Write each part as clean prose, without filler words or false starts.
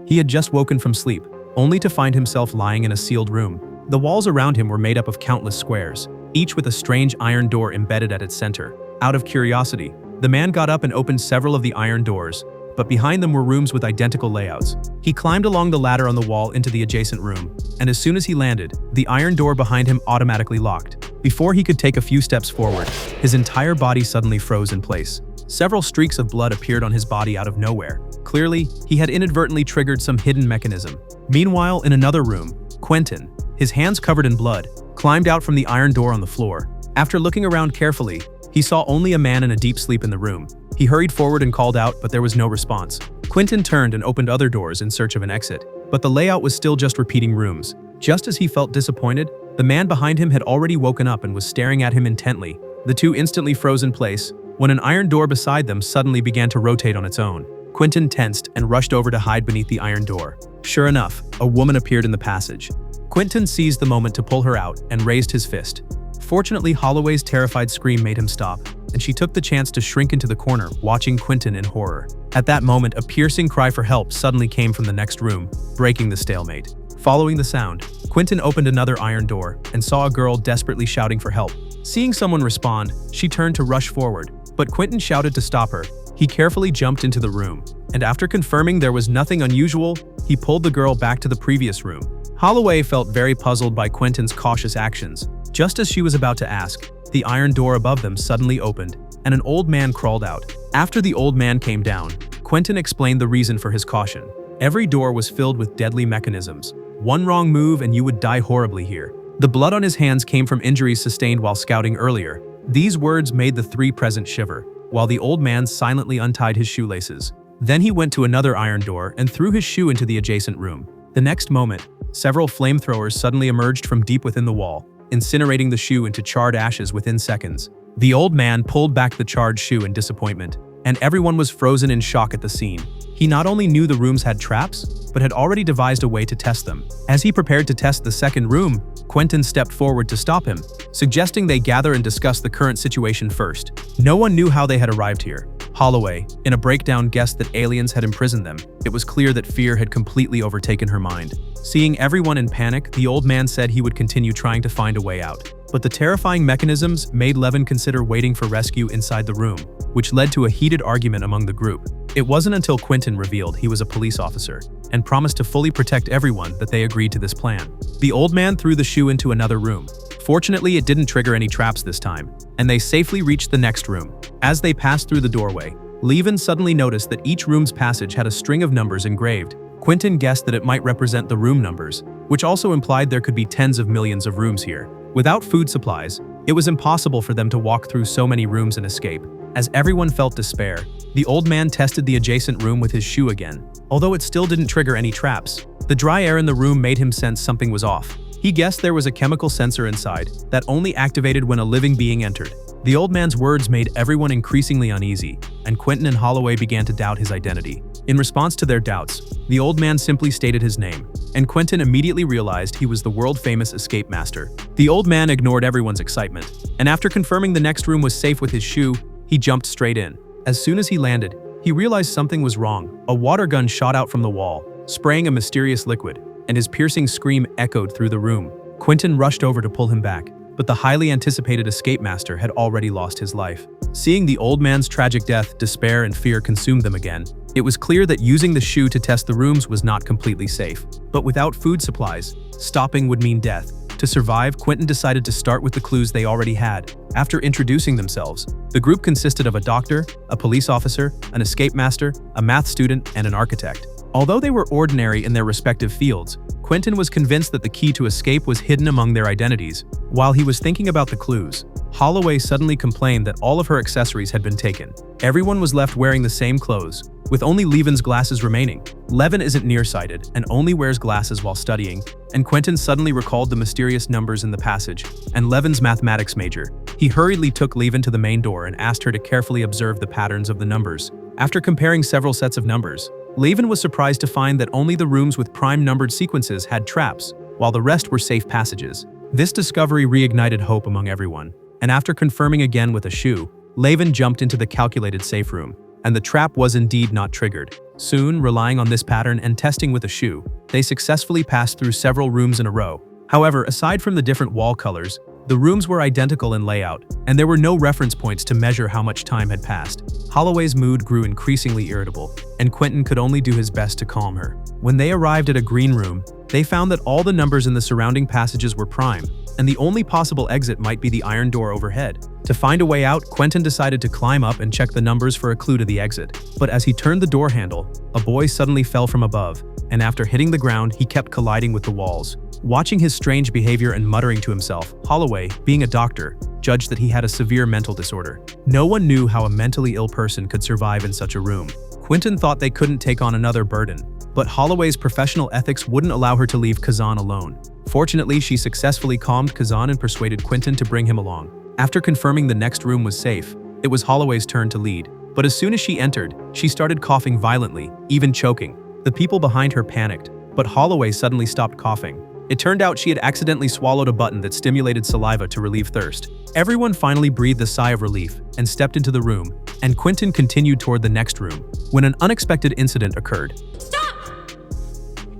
He had just woken from sleep, only to find himself lying in a sealed room. The walls around him were made up of countless squares, each with a strange iron door embedded at its center. Out of curiosity, the man got up and opened several of the iron doors, but behind them were rooms with identical layouts. He climbed along the ladder on the wall into the adjacent room, and as soon as he landed, the iron door behind him automatically locked. Before he could take a few steps forward, his entire body suddenly froze in place. Several streaks of blood appeared on his body out of nowhere. Clearly, he had inadvertently triggered some hidden mechanism. Meanwhile, in another room, Quentin, his hands covered in blood, climbed out from the iron door on the floor. After looking around carefully, he saw only a man in a deep sleep in the room. He hurried forward and called out, but there was no response. Quentin turned and opened other doors in search of an exit, but the layout was still just repeating rooms. Just as he felt disappointed, the man behind him had already woken up and was staring at him intently. The two instantly froze in place when an iron door beside them suddenly began to rotate on its own. Quentin tensed and rushed over to hide beneath the iron door. Sure enough, a woman appeared in the passage. Quentin seized the moment to pull her out and raised his fist. Fortunately, Holloway's terrified scream made him stop, and she took the chance to shrink into the corner, watching Quentin in horror. At that moment, a piercing cry for help suddenly came from the next room, breaking the stalemate. Following the sound, Quentin opened another iron door and saw a girl desperately shouting for help. Seeing someone respond, she turned to rush forward, but Quentin shouted to stop her. He carefully jumped into the room, and after confirming there was nothing unusual, he pulled the girl back to the previous room. Holloway felt very puzzled by Quentin's cautious actions. Just as she was about to ask, the iron door above them suddenly opened, and an old man crawled out. After the old man came down, Quentin explained the reason for his caution. Every door was filled with deadly mechanisms. One wrong move and you would die horribly here. The blood on his hands came from injuries sustained while scouting earlier. These words made the three present shiver, while the old man silently untied his shoelaces. Then he went to another iron door and threw his shoe into the adjacent room. The next moment, several flamethrowers suddenly emerged from deep within the wall, incinerating the shoe into charred ashes within seconds. The old man pulled back the charred shoe in disappointment, and everyone was frozen in shock at the scene. He not only knew the rooms had traps, but had already devised a way to test them. As he prepared to test the second room, Quentin stepped forward to stop him, suggesting they gather and discuss the current situation first. No one knew how they had arrived here. Holloway, in a breakdown, guessed that aliens had imprisoned them. It was clear that fear had completely overtaken her mind. Seeing everyone in panic, the old man said he would continue trying to find a way out. But the terrifying mechanisms made Levin consider waiting for rescue inside the room, which led to a heated argument among the group. It wasn't until Quentin revealed he was a police officer and promised to fully protect everyone that they agreed to this plan. The old man threw the shoe into another room. Fortunately, it didn't trigger any traps this time, and they safely reached the next room. As they passed through the doorway, Levin suddenly noticed that each room's passage had a string of numbers engraved. Quentin guessed that it might represent the room numbers, which also implied there could be tens of millions of rooms here. Without food supplies, it was impossible for them to walk through so many rooms and escape. As everyone felt despair, the old man tested the adjacent room with his shoe again. Although it still didn't trigger any traps, the dry air in the room made him sense something was off. He guessed there was a chemical sensor inside that only activated when a living being entered. The old man's words made everyone increasingly uneasy, and Quentin and Holloway began to doubt his identity. In response to their doubts, the old man simply stated his name, and Quentin immediately realized he was the world-famous escape master. The old man ignored everyone's excitement, and after confirming the next room was safe with his shoe, he jumped straight in. As soon as he landed, he realized something was wrong. A water gun shot out from the wall, spraying a mysterious liquid, and his piercing scream echoed through the room. Quentin rushed over to pull him back, but the highly anticipated escape master had already lost his life. Seeing the old man's tragic death, despair and fear consumed them again. It was clear that using the shoe to test the rooms was not completely safe. But without food supplies, stopping would mean death. To survive, Quentin decided to start with the clues they already had. After introducing themselves, the group consisted of a doctor, a police officer, an escape master, a math student, and an architect. Although they were ordinary in their respective fields, Quentin was convinced that the key to escape was hidden among their identities. While he was thinking about the clues, Holloway suddenly complained that all of her accessories had been taken. Everyone was left wearing the same clothes, with only Levin's glasses remaining. Levin isn't nearsighted and only wears glasses while studying, and Quentin suddenly recalled the mysterious numbers in the passage and Levin's mathematics major. He hurriedly took Levin to the main door and asked her to carefully observe the patterns of the numbers. After comparing several sets of numbers, Levin was surprised to find that only the rooms with prime-numbered sequences had traps, while the rest were safe passages. This discovery reignited hope among everyone, and after confirming again with a shoe, Levin jumped into the calculated safe room, and the trap was indeed not triggered. Soon, relying on this pattern and testing with a shoe, they successfully passed through several rooms in a row. However, aside from the different wall colors, the rooms were identical in layout, and there were no reference points to measure how much time had passed. Holloway's mood grew increasingly irritable, and Quentin could only do his best to calm her. When they arrived at a green room, they found that all the numbers in the surrounding passages were prime, and the only possible exit might be the iron door overhead. To find a way out, Quentin decided to climb up and check the numbers for a clue to the exit. But as he turned the door handle, a boy suddenly fell from above, and after hitting the ground, he kept colliding with the walls. Watching his strange behavior and muttering to himself, Holloway, being a doctor, judged that he had a severe mental disorder. No one knew how a mentally ill person could survive in such a room. Quentin thought they couldn't take on another burden, but Holloway's professional ethics wouldn't allow her to leave Kazan alone. Fortunately, she successfully calmed Kazan and persuaded Quentin to bring him along. After confirming the next room was safe, it was Holloway's turn to lead. But as soon as she entered, she started coughing violently, even choking. The people behind her panicked, but Holloway suddenly stopped coughing. It turned out she had accidentally swallowed a button that stimulated saliva to relieve thirst. Everyone finally breathed a sigh of relief and stepped into the room, and Quentin continued toward the next room, when an unexpected incident occurred. Stop!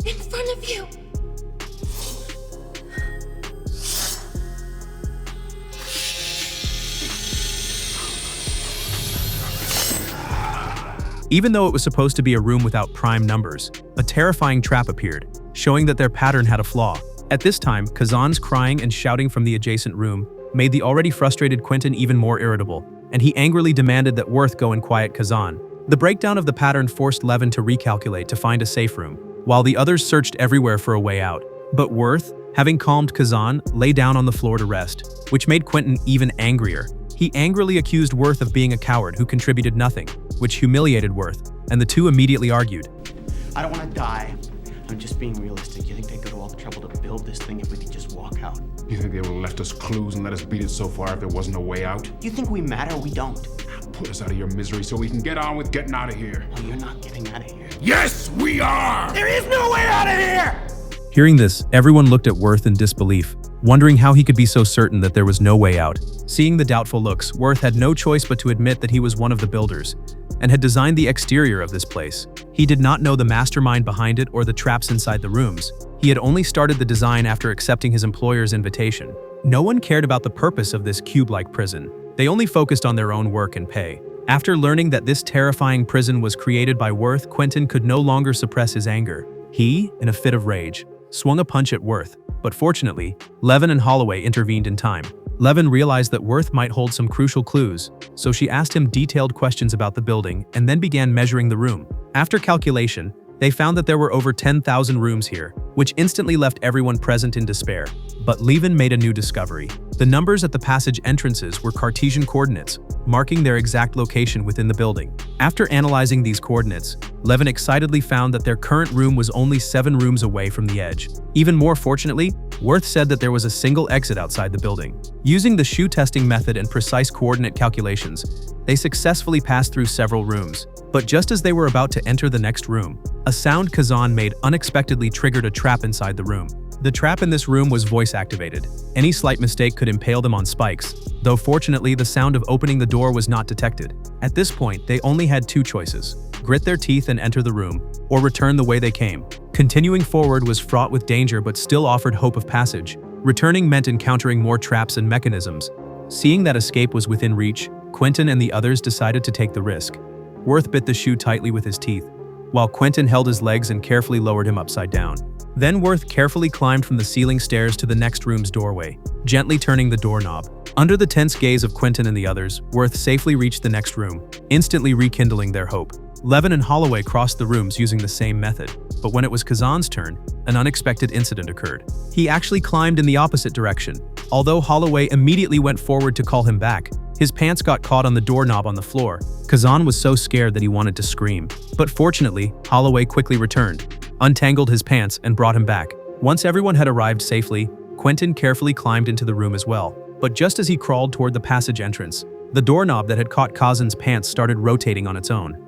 In front of you! Even though it was supposed to be a room without prime numbers, a terrifying trap appeared, showing that their pattern had a flaw. At this time, Kazan's crying and shouting from the adjacent room made the already frustrated Quentin even more irritable, and he angrily demanded that Worth go and quiet Kazan. The breakdown of the pattern forced Levin to recalculate to find a safe room, while the others searched everywhere for a way out. But Worth, having calmed Kazan, lay down on the floor to rest, which made Quentin even angrier. He angrily accused Worth of being a coward who contributed nothing, which humiliated Worth, and the two immediately argued. I don't want to die. I'm just being realistic. You think they'd go to all the trouble to build this thing if we could just walk out? You think they would have left us clues and let us beat it so far if there wasn't a way out? You think we matter? We don't. Put us out of your misery so we can get on with getting out of here. Oh, you're not getting out of here. Yes, we are! There is no way out of here! Hearing this, everyone looked at Worth in disbelief, wondering how he could be so certain that there was no way out. Seeing the doubtful looks, Worth had no choice but to admit that he was one of the builders, and had designed the exterior of this place. He did not know the mastermind behind it or the traps inside the rooms. He had only started the design after accepting his employer's invitation. No one cared about the purpose of this cube-like prison. They only focused on their own work and pay. After learning that this terrifying prison was created by Worth, Quentin could no longer suppress his anger. He, in a fit of rage, swung a punch at Worth, but fortunately, Levin and Holloway intervened in time. Levin realized that Worth might hold some crucial clues, so she asked him detailed questions about the building and then began measuring the room. After calculation, they found that there were over 10,000 rooms here, which instantly left everyone present in despair. But Levin made a new discovery. The numbers at the passage entrances were Cartesian coordinates, marking their exact location within the building. After analyzing these coordinates, Levin excitedly found that their current room was only 7 rooms away from the edge. Even more fortunately, Worth said that there was a single exit outside the building. Using the shoe testing method and precise coordinate calculations, they successfully passed through several rooms. But just as they were about to enter the next room, a sound Kazan made unexpectedly triggered a trap inside the room. The trap in this room was voice-activated. Any slight mistake could impale them on spikes, though fortunately the sound of opening the door was not detected. At this point, they only had 2 choices: grit their teeth and enter the room, or return the way they came. Continuing forward was fraught with danger but still offered hope of passage. Returning meant encountering more traps and mechanisms. Seeing that escape was within reach, Quentin and the others decided to take the risk. Worth bit the shoe tightly with his teeth, while Quentin held his legs and carefully lowered him upside down. Then Worth carefully climbed from the ceiling stairs to the next room's doorway, gently turning the doorknob. Under the tense gaze of Quentin and the others, Worth safely reached the next room, instantly rekindling their hope. Levin and Holloway crossed the rooms using the same method, but when it was Kazan's turn, an unexpected incident occurred. He actually climbed in the opposite direction. Although Holloway immediately went forward to call him back, his pants got caught on the doorknob on the floor. Kazan was so scared that he wanted to scream. But fortunately, Holloway quickly returned, untangled his pants, and brought him back. Once everyone had arrived safely, Quentin carefully climbed into the room as well. But just as he crawled toward the passage entrance, the doorknob that had caught Kazan's pants started rotating on its own.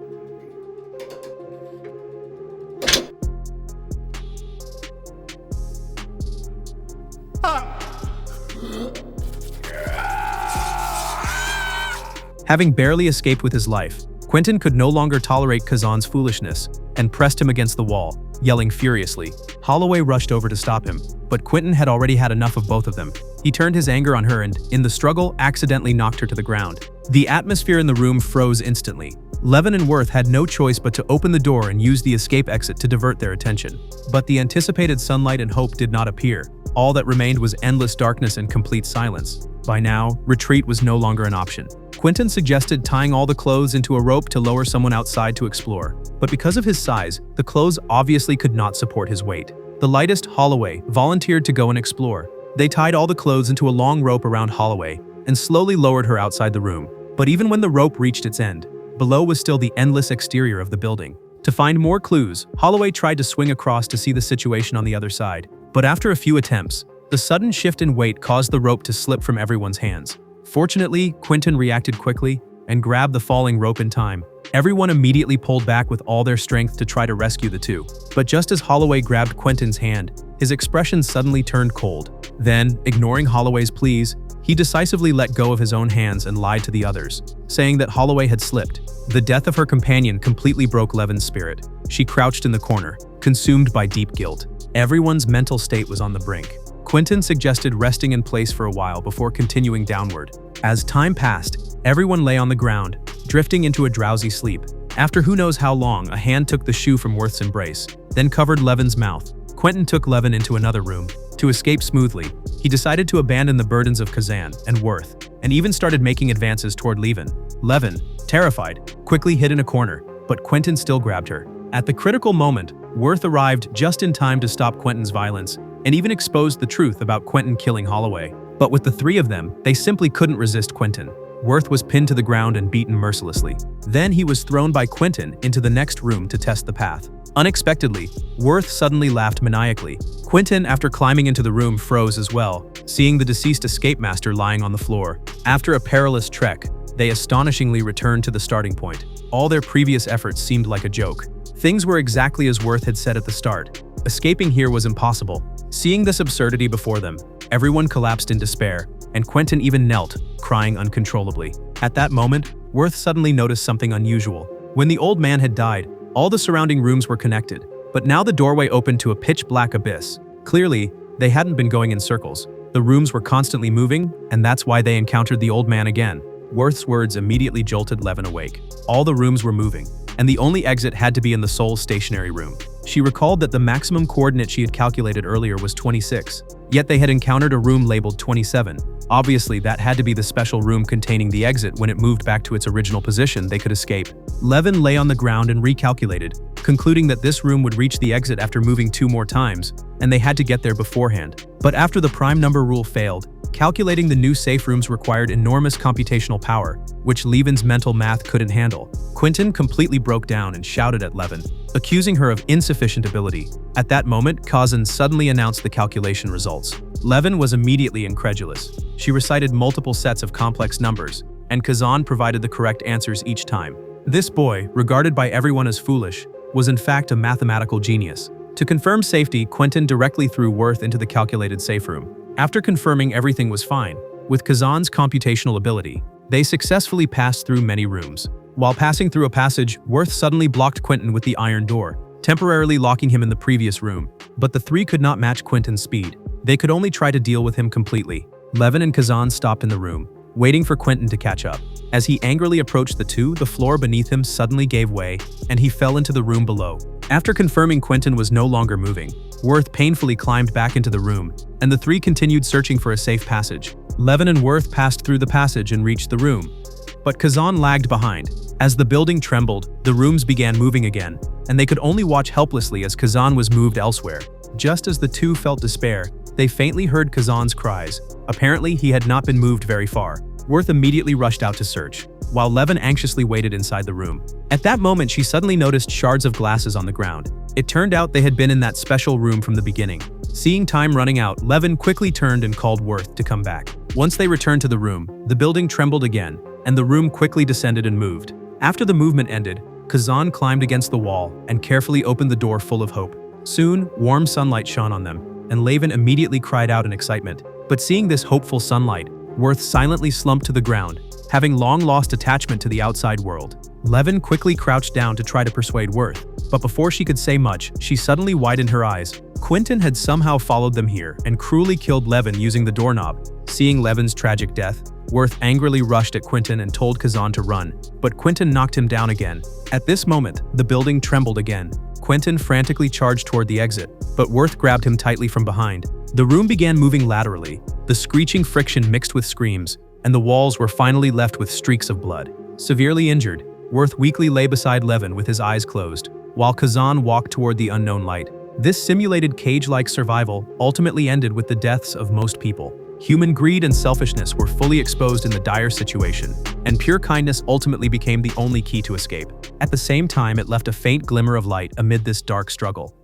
Having barely escaped with his life, Quentin could no longer tolerate Kazan's foolishness. and pressed him against the wall, yelling furiously. Holloway rushed over to stop him, but Quentin had already had enough of both of them. He turned his anger on her and, in the struggle, accidentally knocked her to the ground. The atmosphere in the room froze instantly. Levin and Worth had no choice but to open the door and use the escape exit to divert their attention. But the anticipated sunlight and hope did not appear. All that remained was endless darkness and complete silence. By now, retreat was no longer an option. Quentin suggested tying all the clothes into a rope to lower someone outside to explore. But because of his size, the clothes obviously could not support his weight. The lightest, Holloway, volunteered to go and explore. They tied all the clothes into a long rope around Holloway and slowly lowered her outside the room. But even when the rope reached its end, below was still the endless exterior of the building. To find more clues, Holloway tried to swing across to see the situation on the other side. But after a few attempts, the sudden shift in weight caused the rope to slip from everyone's hands. Fortunately, Quentin reacted quickly and grabbed the falling rope in time. Everyone immediately pulled back with all their strength to try to rescue the two. But just as Holloway grabbed Quentin's hand, his expression suddenly turned cold. Then, ignoring Holloway's pleas, he decisively let go of his own hands and lied to the others, saying that Holloway had slipped. The death of her companion completely broke Levin's spirit. She crouched in the corner, consumed by deep guilt. Everyone's mental state was on the brink. Quentin suggested resting in place for a while before continuing downward. As time passed, everyone lay on the ground, drifting into a drowsy sleep. After who knows how long, a hand took the shoe from Worth's embrace, then covered Levin's mouth. Quentin took Levin into another room. To escape smoothly, he decided to abandon the burdens of Kazan and Worth, and even started making advances toward Levin. Levin, terrified, quickly hid in a corner, but Quentin still grabbed her. At the critical moment, Worth arrived just in time to stop Quentin's violence, and even exposed the truth about Quentin killing Holloway. But with the three of them, they simply couldn't resist Quentin. Worth was pinned to the ground and beaten mercilessly. Then he was thrown by Quentin into the next room to test the path. Unexpectedly, Worth suddenly laughed maniacally. Quentin, after climbing into the room, froze as well, seeing the deceased escape master lying on the floor. After a perilous trek, they astonishingly returned to the starting point. All their previous efforts seemed like a joke. Things were exactly as Worth had said at the start. Escaping here was impossible. Seeing this absurdity before them, everyone collapsed in despair, and Quentin even knelt, crying uncontrollably. At that moment, Worth suddenly noticed something unusual. When the old man had died, all the surrounding rooms were connected, but now the doorway opened to a pitch-black abyss. Clearly, they hadn't been going in circles. The rooms were constantly moving, and that's why they encountered the old man again. Worth's words immediately jolted Levin awake. All the rooms were moving, and the only exit had to be in the sole stationary room. She recalled that the maximum coordinate she had calculated earlier was 26, yet they had encountered a room labeled 27. Obviously, that had to be the special room containing the exit. When it moved back to its original position, they could escape. Levin lay on the ground and recalculated, concluding that this room would reach the exit after moving 2 more times, and they had to get there beforehand. But after the prime number rule failed, calculating the new safe rooms required enormous computational power, which Levin's mental math couldn't handle. Quentin completely broke down and shouted at Levin, accusing her of insufficient ability. At that moment, Kazan suddenly announced the calculation results. Levin was immediately incredulous. She recited multiple sets of complex numbers, and Kazan provided the correct answers each time. This boy, regarded by everyone as foolish, was in fact a mathematical genius. To confirm safety, Quentin directly threw Worth into the calculated safe room. After confirming everything was fine, with Kazan's computational ability, they successfully passed through many rooms. While passing through a passage, Worth suddenly blocked Quentin with the iron door, temporarily locking him in the previous room. But the three could not match Quentin's speed. They could only try to deal with him completely. Levin and Kazan stopped in the room, waiting for Quentin to catch up. As he angrily approached the two, the floor beneath him suddenly gave way, and he fell into the room below. After confirming Quentin was no longer moving, Worth painfully climbed back into the room, and the three continued searching for a safe passage. Levin and Worth passed through the passage and reached the room. But Kazan lagged behind. As the building trembled, the rooms began moving again, and they could only watch helplessly as Kazan was moved elsewhere. Just as the two felt despair, they faintly heard Kazan's cries. Apparently, he had not been moved very far. Worth immediately rushed out to search, while Levin anxiously waited inside the room. At that moment, she suddenly noticed shards of glasses on the ground. It turned out they had been in that special room from the beginning. Seeing time running out, Levin quickly turned and called Worth to come back. Once they returned to the room, the building trembled again, and the room quickly descended and moved. After the movement ended, Kazan climbed against the wall and carefully opened the door full of hope. Soon, warm sunlight shone on them, and Levin immediately cried out in excitement. But seeing this hopeful sunlight, Worth silently slumped to the ground, having long lost attachment to the outside world. Levin quickly crouched down to try to persuade Worth, but before she could say much, she suddenly widened her eyes. Quentin had somehow followed them here and cruelly killed Levin using the doorknob. Seeing Levin's tragic death, Worth angrily rushed at Quentin and told Kazan to run, but Quentin knocked him down again. At this moment, the building trembled again. Quentin frantically charged toward the exit, but Worth grabbed him tightly from behind. The room began moving laterally, the screeching friction mixed with screams, and the walls were finally left with streaks of blood. Severely injured, Worth weakly lay beside Levin with his eyes closed, while Kazan walked toward the unknown light. This simulated cage-like survival ultimately ended with the deaths of most people. Human greed and selfishness were fully exposed in the dire situation, and pure kindness ultimately became the only key to escape. At the same time, it left a faint glimmer of light amid this dark struggle.